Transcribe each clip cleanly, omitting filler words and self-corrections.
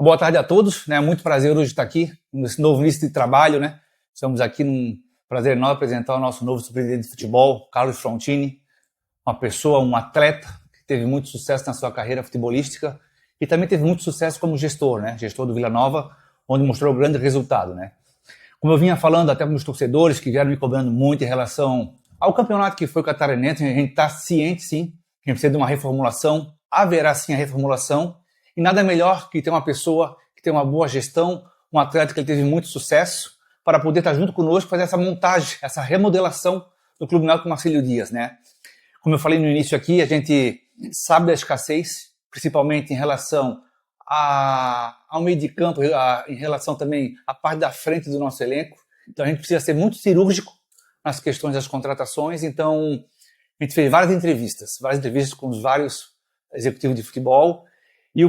Boa tarde a todos, né? Muito prazer hoje estar aqui nesse novo início de trabalho, né? Estamos aqui num prazer enorme apresentar o nosso novo superintendente de futebol, Carlos Frontini, uma pessoa, um atleta que teve muito sucesso na sua carreira futebolística e também teve muito sucesso como gestor, né? Gestor do Vila Nova, onde mostrou grande resultado, né? Como eu vinha falando até com os torcedores que vieram me cobrando muito em relação ao campeonato que foi o catarinense, a gente está ciente, sim, que precisa de uma reformulação, haverá sim a reformulação, e nada melhor que ter uma pessoa que tem uma boa gestão, um atleta que teve muito sucesso, para poder estar junto conosco, fazer essa montagem, essa remodelação do Clube Náutico Marcílio Dias, né? Como eu falei no início aqui, a gente sabe da escassez, principalmente em relação ao meio de campo, em relação também à parte da frente do nosso elenco. Então a gente precisa ser muito cirúrgico nas questões das contratações. Então a gente fez várias entrevistas com os vários executivos de futebol. E o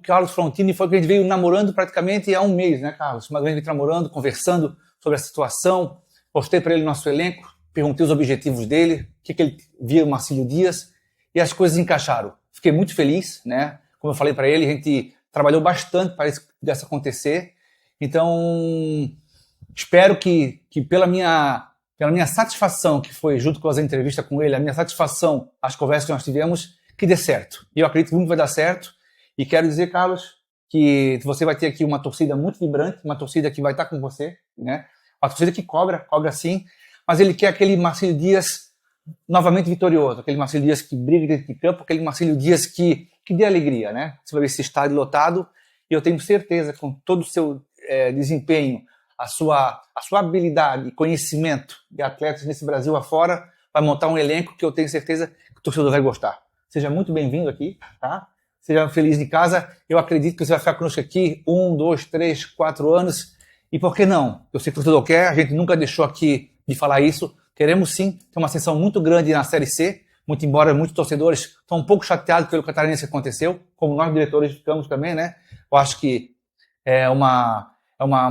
Carlos Frontini foi que a gente veio namorando praticamente há um mês, né, Carlos? Uma vez namorando, conversando sobre a situação. Mostrei para ele nosso elenco, perguntei os objetivos dele, o que ele via o Marcílio Dias, e as coisas encaixaram. Fiquei muito feliz, né? Como eu falei para ele, a gente trabalhou bastante para isso pudesse acontecer. Então, espero que pela minha satisfação, que foi junto com as entrevistas com ele, a minha satisfação, as conversas que nós tivemos, que dê certo. E eu acredito muito que vai dar certo. E quero dizer, Carlos, que você vai ter aqui uma torcida muito vibrante, uma torcida que vai estar com você, né? Uma torcida que cobra sim, mas ele quer aquele Marcílio Dias novamente vitorioso, aquele Marcílio Dias que briga dentro de campo, aquele Marcílio Dias que dê alegria, né? Você vai ver esse estádio lotado e eu tenho certeza, com todo o seu desempenho, a sua habilidade e conhecimento de atletas nesse Brasil afora, vai montar um elenco que eu tenho certeza que o torcedor vai gostar. Seja muito bem-vindo aqui, tá? Seja feliz de casa. Eu acredito que você vai ficar conosco aqui 1, 2, 3, 4 anos. E por que não? Eu sei que o torcedor quer, a gente nunca deixou aqui de falar isso. Queremos sim ter uma ascensão muito grande na Série C, muito embora muitos torcedores estão um pouco chateados pelo catarinense que aconteceu, como nós diretores ficamos também, né? Eu acho que é uma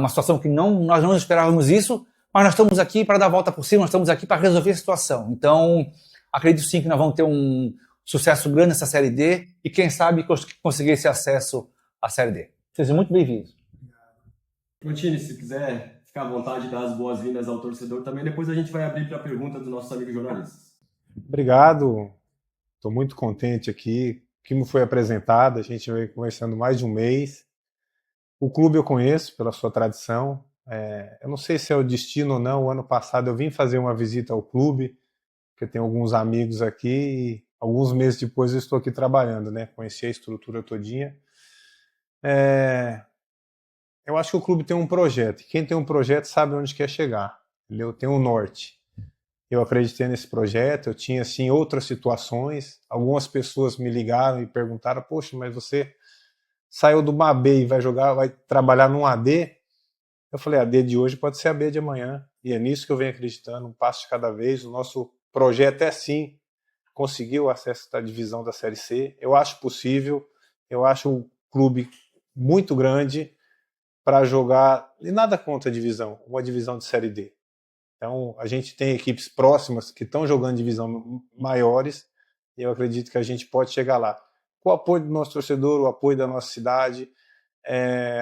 situação que nós não esperávamos isso, mas nós estamos aqui para dar a volta por cima, nós estamos aqui para resolver a situação. Então, acredito sim que nós vamos ter um sucesso grande nessa Série D e quem sabe conseguir esse acesso à Série D. Sejam muito bem-vindos. Frontini, se quiser ficar à vontade, dar as boas-vindas ao torcedor também, depois a gente vai abrir para a pergunta dos nossos amigos jornalistas. Obrigado, estou muito contente aqui. O que me foi apresentado, a gente veio conversando mais de um mês. O clube eu conheço pela sua tradição. Eu não sei se é o destino ou não. O ano passado eu vim fazer uma visita ao clube, porque eu tenho alguns amigos aqui e alguns meses depois eu estou aqui trabalhando, né? Conheci a estrutura todinha. Eu acho que o clube tem um projeto. E quem tem um projeto sabe onde quer chegar. Entendeu? Tem um norte. Eu acreditei nesse projeto, eu tinha assim outras situações. Algumas pessoas me ligaram e perguntaram: poxa, mas você saiu do AB e vai trabalhar num AD? Eu falei: a AD de hoje pode ser a B de amanhã. E é nisso que eu venho acreditando, um passo de cada vez. O nosso projeto é sim conseguir o acesso da divisão da Série C. Eu acho possível, eu acho um clube muito grande para jogar, e nada contra a divisão, uma divisão de Série D. Então, a gente tem equipes próximas que estão jogando divisão maiores e eu acredito que a gente pode chegar lá. Com o apoio do nosso torcedor, o apoio da nossa cidade,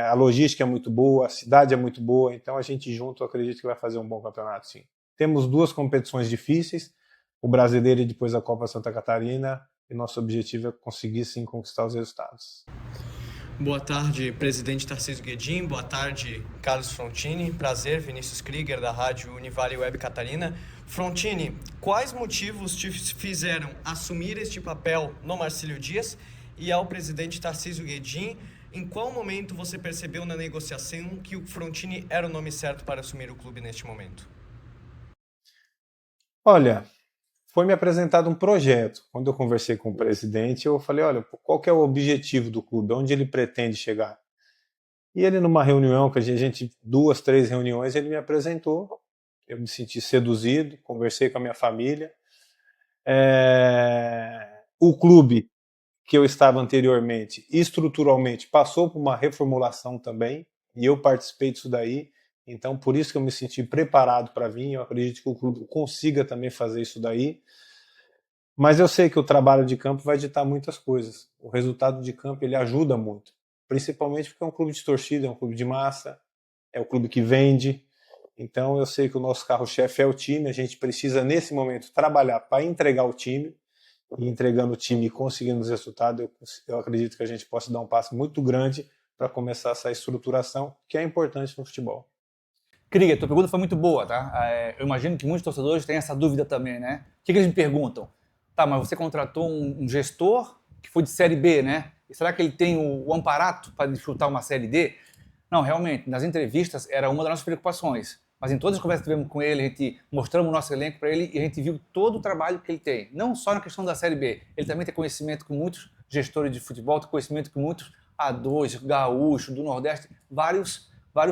a logística é muito boa, a cidade é muito boa, então a gente junto eu acredito que vai fazer um bom campeonato, sim. Temos 2 competições difíceis, o Brasileiro e depois a Copa Santa Catarina, e nosso objetivo é conseguir, sim, conquistar os resultados. Boa tarde, presidente Tarcísio Guedin. Boa tarde, Carlos Frontini. Prazer, Vinícius Krieger, da Rádio Univale Web Catarina. Frontini, quais motivos te fizeram assumir este papel no Marcílio Dias? E ao presidente Tarcísio Guedin, em qual momento você percebeu na negociação que o Frontini era o nome certo para assumir o clube neste momento? Olha, foi me apresentado um projeto. Quando eu conversei com o presidente, eu falei: olha, qual que é o objetivo do clube? Onde ele pretende chegar? E ele, numa reunião, que a gente 2, 3 reuniões, ele me apresentou. Eu me senti seduzido, conversei com a minha família. O clube que eu estava anteriormente, estruturalmente, passou por uma reformulação também, e eu participei disso daí. Então, por isso que eu me senti preparado para vir. Eu acredito que o clube consiga também fazer isso daí. Mas eu sei que o trabalho de campo vai ditar muitas coisas. O resultado de campo ele ajuda muito. principalmente porque é um clube de torcida, é um clube de massa, é o clube que vende. Então eu sei que o nosso carro-chefe é o time, a gente precisa nesse momento trabalhar para entregar o time, e entregando o time e conseguindo os resultados, eu acredito que a gente possa dar um passo muito grande para começar essa estruturação que é importante no futebol. Krieger, tua pergunta foi muito boa, tá? Eu imagino que muitos torcedores têm essa dúvida também, né? O que eles me perguntam? Tá, mas você contratou um gestor que foi de Série B, né? E será que ele tem o amparato para disputar uma Série D? Não, realmente, nas entrevistas era uma das nossas preocupações. Mas em todas as conversas que tivemos com ele, a gente mostramos o nosso elenco para ele e a gente viu todo o trabalho que ele tem. Não só na questão da Série B, ele também tem conhecimento com muitos gestores de futebol, tem conhecimento com muitos A2, Gaúcho, do Nordeste, vários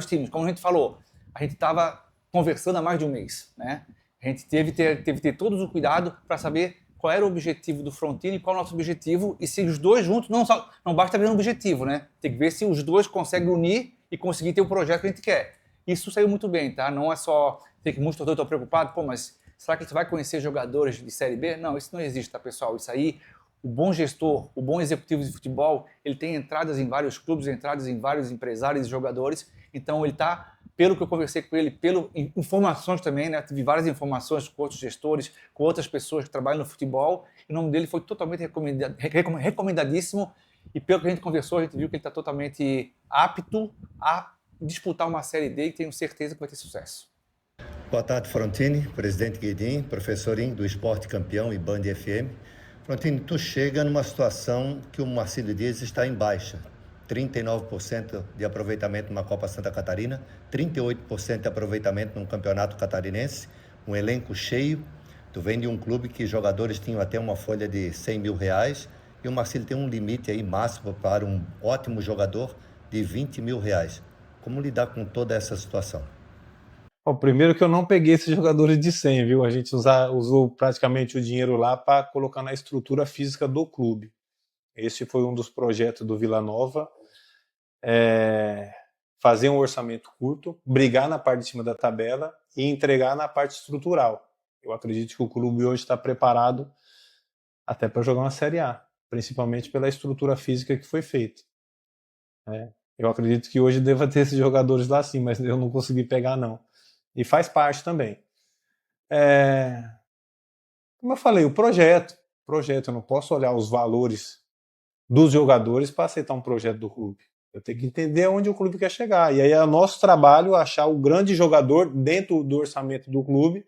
times. Como a gente falou, a gente estava conversando há mais de um mês, né? A gente teve que ter todos o cuidado para saber qual era o objetivo do Frontini e qual é o nosso objetivo, e se os dois juntos, não basta ver um objetivo, né? Tem que ver se os dois conseguem unir e conseguir ter o projeto que a gente quer. Isso saiu muito bem, tá? Não é só ter que muitos torcedores estão preocupados, pô, mas será que você vai conhecer jogadores de Série B? Não, isso não existe, tá, pessoal? Isso aí, o bom gestor, o bom executivo de futebol, ele tem entradas em vários clubes, entradas em vários empresários e jogadores, então ele tá, pelo que eu conversei com ele, informações também, né? Tive várias informações com outros gestores, com outras pessoas que trabalham no futebol, e o nome dele foi totalmente recomendadíssimo, e pelo que a gente conversou, a gente viu que ele está totalmente apto a disputar uma Série D e tenho certeza que vai ter sucesso. Boa tarde, Frontini, presidente Guedin, professorinho do Esporte Campeão e Band FM. Frontini, tu chega numa situação que o Marcílio Dias está em baixa. 39% de aproveitamento numa Copa Santa Catarina, 38% de aproveitamento num campeonato catarinense, um elenco cheio. Tu vem de um clube que jogadores tinham até uma folha de R$100 mil e o Marcílio tem um limite aí máximo para um ótimo jogador de R$20 mil. Como lidar com toda essa situação? Bom, primeiro que eu não peguei esses jogadores de 100, viu? A gente usou praticamente o dinheiro lá para colocar na estrutura física do clube. Esse foi um dos projetos do Vila Nova. Fazer um orçamento curto, brigar na parte de cima da tabela e entregar na parte estrutural. Eu acredito que o clube hoje está preparado até para jogar uma Série A, principalmente pela estrutura física que foi feita. Eu acredito que hoje deva ter esses jogadores lá sim, mas eu não consegui pegar não. E faz parte também. Como eu falei, o projeto, eu não posso olhar os valores dos jogadores para aceitar um projeto do clube. Eu tenho que entender onde o clube quer chegar. E aí é o nosso trabalho achar o grande jogador dentro do orçamento do clube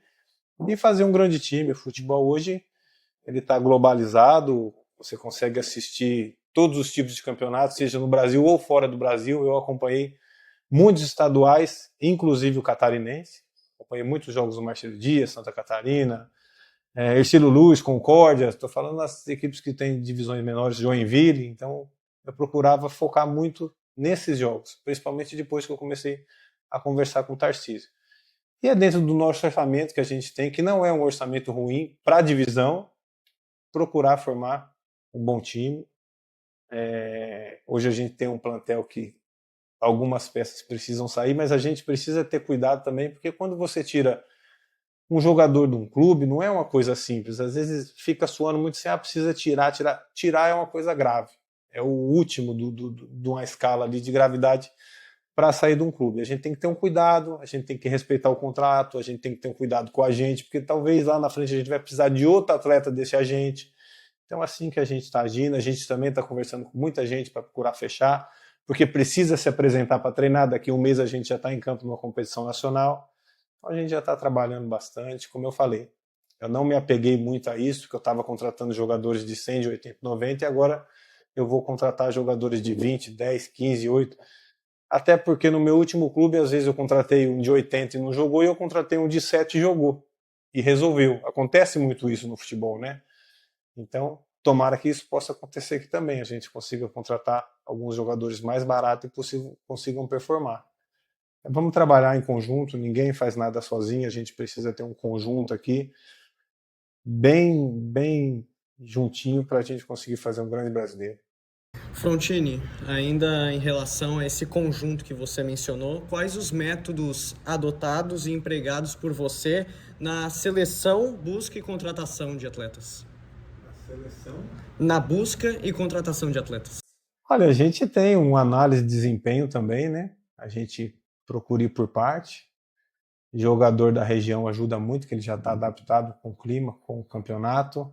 e fazer um grande time. O futebol hoje ele está globalizado, você consegue assistir todos os tipos de campeonatos, seja no Brasil ou fora do Brasil. Eu acompanhei muitos estaduais, inclusive o catarinense. Acompanhei muitos jogos do Marcílio Dias, Santa Catarina, Hercílio Luz, Concórdia. Estou falando das equipes que têm divisões menores, Joinville. Então, eu procurava focar muito nesses jogos, principalmente depois que eu comecei a conversar com o Tarcísio. E é dentro do nosso orçamento que a gente tem, que não é um orçamento ruim para a divisão, procurar formar um bom time. Hoje a gente tem um plantel que algumas peças precisam sair, mas a gente precisa ter cuidado também, porque quando você tira um jogador de um clube, não é uma coisa simples. Às vezes fica suando muito assim, precisa tirar. Tirar é uma coisa grave. É o último de uma escala ali de gravidade para sair de um clube. A gente tem que ter um cuidado, a gente tem que respeitar o contrato, a gente tem que ter um cuidado com a gente, porque talvez lá na frente a gente vai precisar de outro atleta desse agente. Então, assim que a gente está agindo, a gente também está conversando com muita gente para procurar fechar, porque precisa se apresentar para treinar. Daqui a um mês a gente já está em campo numa competição nacional. Então, a gente já está trabalhando bastante, como eu falei. Eu não me apeguei muito a isso, porque eu estava contratando jogadores de 100, de 80, 90, e agora eu vou contratar jogadores de 20, 10, 15, 8. Até porque no meu último clube, às vezes eu contratei um de 80 e não jogou, e eu contratei um de 7 e jogou. E resolveu. Acontece muito isso no futebol, né? Então, tomara que isso possa acontecer aqui também. A gente consiga contratar alguns jogadores mais baratos e consigam performar. Vamos trabalhar em conjunto, ninguém faz nada sozinho, a gente precisa ter um conjunto aqui bem juntinho para a gente conseguir fazer um grande brasileiro. Frontini, ainda em relação a esse conjunto que você mencionou, quais os métodos adotados e empregados por você na seleção, busca e contratação de atletas? Na seleção? Na busca e contratação de atletas. Olha, a gente tem uma análise de desempenho também, né? A gente procura ir por parte. Jogador da região ajuda muito, que ele já está adaptado com o clima, com o campeonato.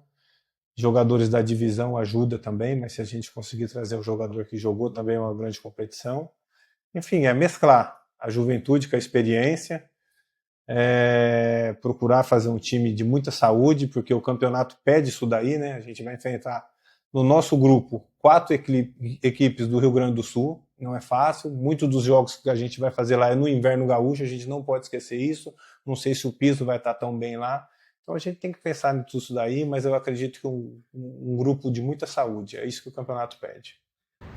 Jogadores da divisão ajuda também, mas se a gente conseguir trazer o jogador que jogou também é uma grande competição. Enfim, é mesclar a juventude com a experiência, procurar fazer um time de muita saúde, porque o campeonato pede isso daí, né? A gente vai enfrentar no nosso grupo 4 equipes do Rio Grande do Sul, não é fácil. Muitos dos jogos que a gente vai fazer lá é no inverno gaúcho, a gente não pode esquecer isso. Não sei se o piso vai estar tão bem lá. Então a gente tem que pensar nisso tudo daí, mas eu acredito que um grupo de muita saúde, é isso que o campeonato pede.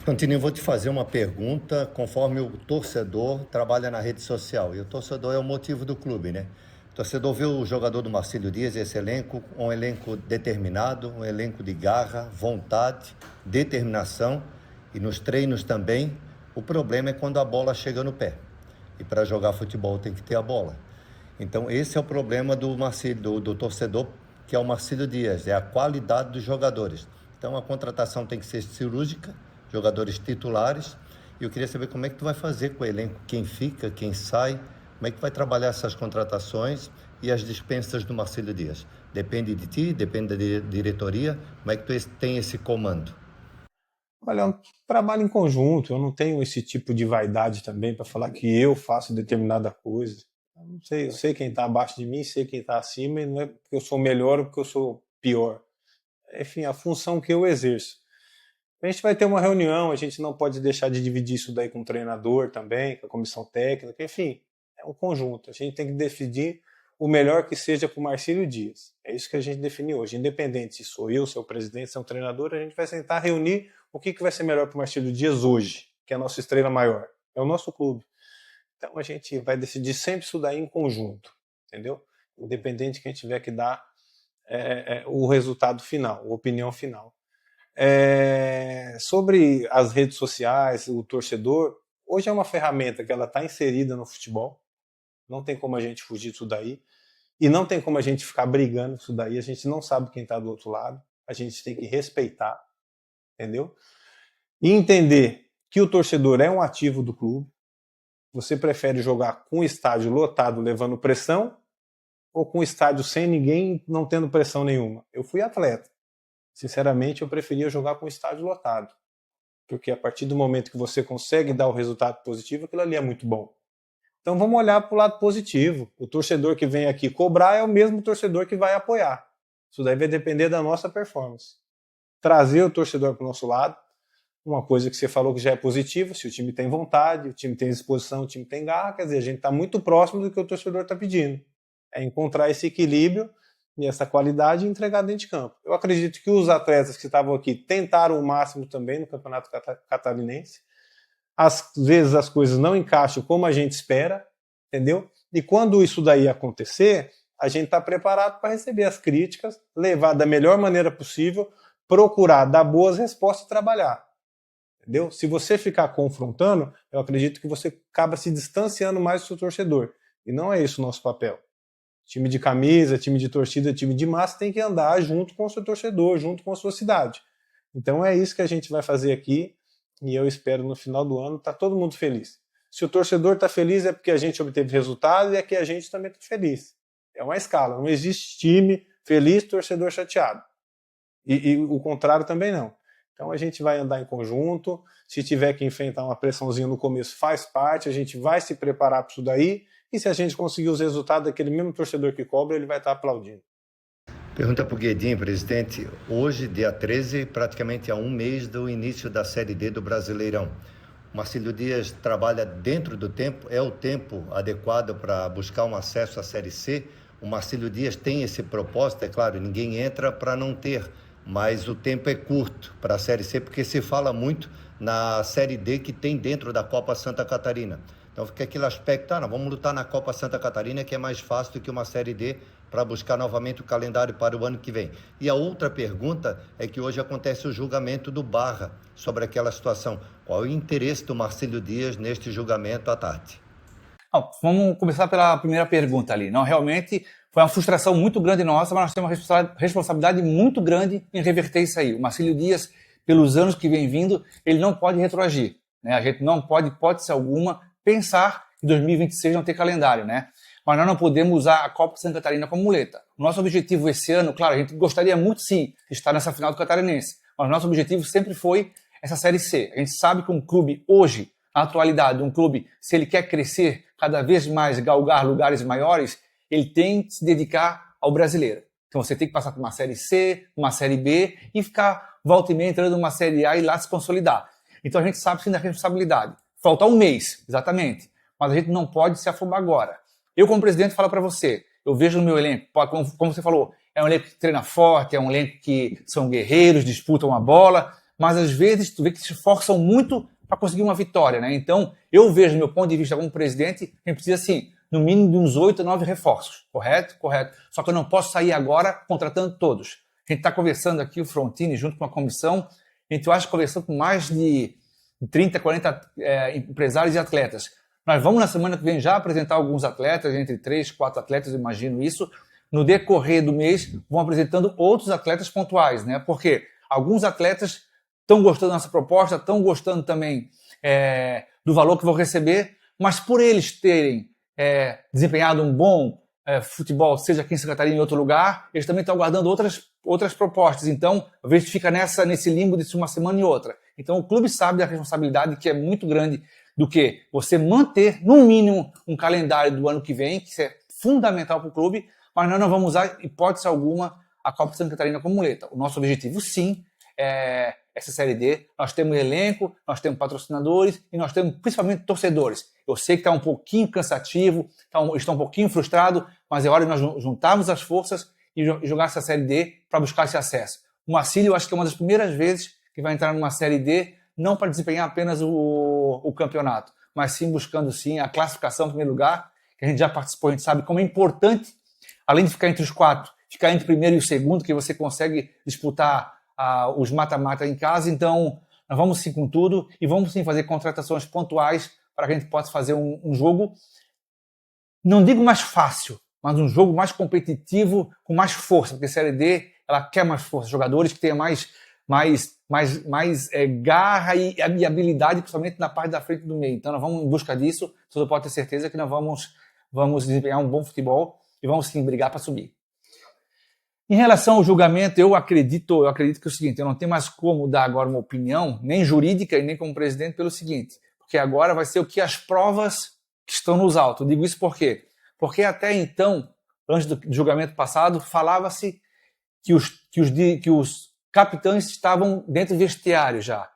Frontini, eu vou te fazer uma pergunta conforme o torcedor trabalha na rede social. E o torcedor é o motivo do clube, né? O torcedor vê o jogador do Marcílio Dias, esse elenco, um elenco determinado, um elenco de garra, vontade, determinação. E nos treinos também, o problema é quando a bola chega no pé. E para jogar futebol tem que ter a bola. Então esse é o problema do Marcílio, do torcedor, que é o Marcílio Dias, é a qualidade dos jogadores. Então a contratação tem que ser cirúrgica, jogadores titulares, e eu queria saber como é que tu vai fazer com o elenco, quem fica, quem sai, como é que vai trabalhar essas contratações e as dispensas do Marcílio Dias. Depende de ti, depende da diretoria, como é que tu tem esse comando? Olha, é um trabalho em conjunto, eu não tenho esse tipo de vaidade também para falar que eu faço determinada coisa. Eu não sei, eu sei quem está abaixo de mim, sei quem está acima, e não é porque eu sou melhor ou porque eu sou pior. Enfim, a função que eu exerço. A gente vai ter uma reunião, a gente não pode deixar de dividir isso daí com o treinador também, com a comissão técnica, enfim, é um conjunto. A gente tem que decidir o melhor que seja para o Marcílio Dias. É isso que a gente definiu hoje. Independente se sou eu, se é o presidente, se é um treinador, a gente vai tentar reunir o que vai ser melhor para o Marcílio Dias hoje, que é a nossa estrela maior. É o nosso clube. Então a gente vai decidir sempre isso daí em conjunto, entendeu? Independente de quem tiver que dar o resultado final, a opinião final. Sobre as redes sociais, o torcedor, hoje é uma ferramenta que ela está inserida no futebol, não tem como a gente fugir disso daí, e não tem como a gente ficar brigando isso daí, a gente não sabe quem está do outro lado, a gente tem que respeitar, entendeu? E entender que o torcedor é um ativo do clube. Você prefere jogar com o estádio lotado levando pressão ou com o estádio sem ninguém não tendo pressão nenhuma? Eu fui atleta. Sinceramente, eu preferia jogar com o estádio lotado. Porque a partir do momento que você consegue dar o resultado positivo, aquilo ali é muito bom. Então vamos olhar para o lado positivo. O torcedor que vem aqui cobrar é o mesmo torcedor que vai apoiar. Isso daí vai depender da nossa performance. Trazer o torcedor para o nosso lado, uma coisa que você falou que já é positiva, se o time tem vontade, o time tem disposição, o time tem garra, quer dizer, a gente está muito próximo do que o torcedor está pedindo. É encontrar esse equilíbrio e essa qualidade e entregar dentro de campo. Eu acredito que os atletas que estavam aqui tentaram o máximo também no Campeonato Catarinense. Às vezes as coisas não encaixam como a gente espera, entendeu? E quando isso daí acontecer, a gente está preparado para receber as críticas, levar da melhor maneira possível, procurar dar boas respostas e trabalhar. Entendeu? Se você ficar confrontando, eu acredito que você acaba se distanciando mais do seu torcedor. E não é isso o nosso papel. Time de camisa, time de torcida, time de massa tem que andar junto com o seu torcedor, junto com a sua cidade. Então é isso que a gente vai fazer aqui e eu espero no final do ano estar todo mundo feliz. Se o torcedor está feliz é porque a gente obteve resultado e é que a gente também está feliz. É uma escala, não existe time feliz, torcedor chateado. E o contrário também não. Então a gente vai andar em conjunto, se tiver que enfrentar uma pressãozinha no começo, faz parte, a gente vai se preparar para isso daí, e se a gente conseguir os resultados daquele mesmo torcedor que cobra, ele vai estar aplaudindo. Pergunta para o Guedin, presidente. Hoje, dia 13, praticamente há um mês do início da Série D do Brasileirão. O Marcílio Dias trabalha dentro do tempo, é o tempo adequado para buscar um acesso à Série C? O Marcílio Dias tem esse propósito, é claro, ninguém entra para não ter, mas o tempo é curto para a Série C, porque se fala muito na Série D que tem dentro da Copa Santa Catarina. Então fica aquele aspecto, vamos lutar na Copa Santa Catarina, que é mais fácil do que uma Série D, para buscar novamente o calendário para o ano que vem. E a outra pergunta é que hoje acontece o julgamento do Barra sobre aquela situação. Qual é o interesse do Marcílio Dias neste julgamento à tarde? Vamos começar pela primeira pergunta ali. Não, realmente foi uma frustração muito grande nossa, mas nós temos uma responsabilidade muito grande em reverter isso aí. O Marcílio Dias pelos anos que vem vindo, ele não pode retroagir, né? A gente não pode, hipótese alguma, pensar que 2026 não tem calendário, né? Mas nós não podemos usar a Copa de Santa Catarina como muleta. O nosso objetivo esse ano, claro, a gente gostaria muito sim de estar nessa final do Catarinense, mas o nosso objetivo sempre foi essa Série C. A gente sabe que um clube hoje, na atualidade, um clube, se ele quer crescer cada vez mais, galgar lugares maiores, ele tem que se dedicar ao brasileiro. Então você tem que passar por uma Série C, uma Série B e ficar volta e meia entrando numa Série A e lá se consolidar. Então a gente sabe sim da responsabilidade. Falta um mês, exatamente. Mas a gente não pode se afobar agora. Eu, como presidente, falo para você, eu vejo no meu elenco, como você falou, é um elenco que treina forte, é um elenco que são guerreiros, disputam a bola, mas às vezes tu vê que se esforçam muito para conseguir uma vitória, né? Então, eu vejo, do meu ponto de vista como presidente, a gente precisa, assim, no mínimo de uns 8 ou 9 reforços, correto? Correto. Só que eu não posso sair agora contratando todos. A gente está conversando aqui, o Frontini, junto com a comissão, a gente acha conversando com mais de 30, 40 empresários e atletas. Nós vamos na semana que vem já apresentar alguns atletas, entre 3, 4 atletas, eu imagino isso. No decorrer do mês, vão apresentando outros atletas pontuais, né? Porque alguns atletas estão gostando da nossa proposta, estão gostando também do valor que vão receber, mas por eles terem desempenhado um bom futebol, seja aqui em Santa Catarina ou em outro lugar, eles também estão aguardando outras propostas. Então, às vezes fica nesse limbo de uma semana e outra. Então, o clube sabe da responsabilidade que é muito grande do que você manter, no mínimo, um calendário do ano que vem, que isso é fundamental para o clube, mas nós não vamos usar, hipótese alguma, a Copa de Santa Catarina como muleta. O nosso objetivo, sim, é essa Série D. Nós temos elenco, nós temos patrocinadores e nós temos principalmente torcedores. Eu sei que está um pouquinho cansativo, estão um pouquinho frustrados, mas é hora de nós juntarmos as forças e jogar essa Série D para buscar esse acesso. O Marcílio, eu acho que é uma das primeiras vezes que vai entrar numa Série D, não para desempenhar apenas o campeonato, mas sim buscando sim a classificação em primeiro lugar, que a gente já participou, a gente sabe como é importante, além de ficar entre os 4, ficar entre o primeiro e o segundo, que você consegue disputar os mata-mata em casa. Então nós vamos sim com tudo e vamos sim fazer contratações pontuais para que a gente possa fazer um jogo, não digo mais fácil, mas um jogo mais competitivo, com mais força, porque a Série D ela quer mais força, jogadores que tenham mais garra e habilidade, principalmente na parte da frente do meio. Então nós vamos em busca disso, você pode ter certeza que nós vamos desempenhar um bom futebol e vamos sim brigar para subir. Em relação ao julgamento, eu acredito que é o seguinte, eu não tenho mais como dar agora uma opinião, nem jurídica e nem como presidente, pelo seguinte, porque agora vai ser o que as provas que estão nos autos. Eu digo isso por quê? Porque até então, antes do julgamento passado, falava-se que os capitães estavam dentro do vestiário já.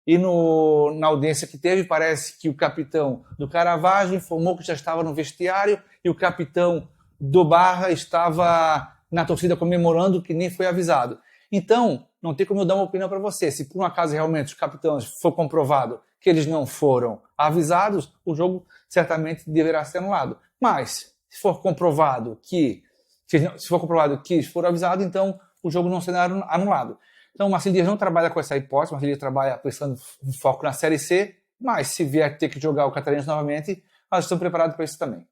E na audiência que teve, parece que o capitão do Caravaggio informou que já estava no vestiário e o capitão do Barra estava na torcida comemorando, que nem foi avisado. Então, não tem como eu dar uma opinião para você. Se por um acaso realmente os capitães for comprovado que eles não foram avisados, o jogo certamente deverá ser anulado. Mas, se for comprovado que eles foram avisados, então o jogo não será anulado. Então, o Marcílio Dias não trabalha com essa hipótese, o Marcílio Dias trabalha pensando em foco na Série C, mas se vier ter que jogar o Catarinense novamente, nós estamos preparados para isso também.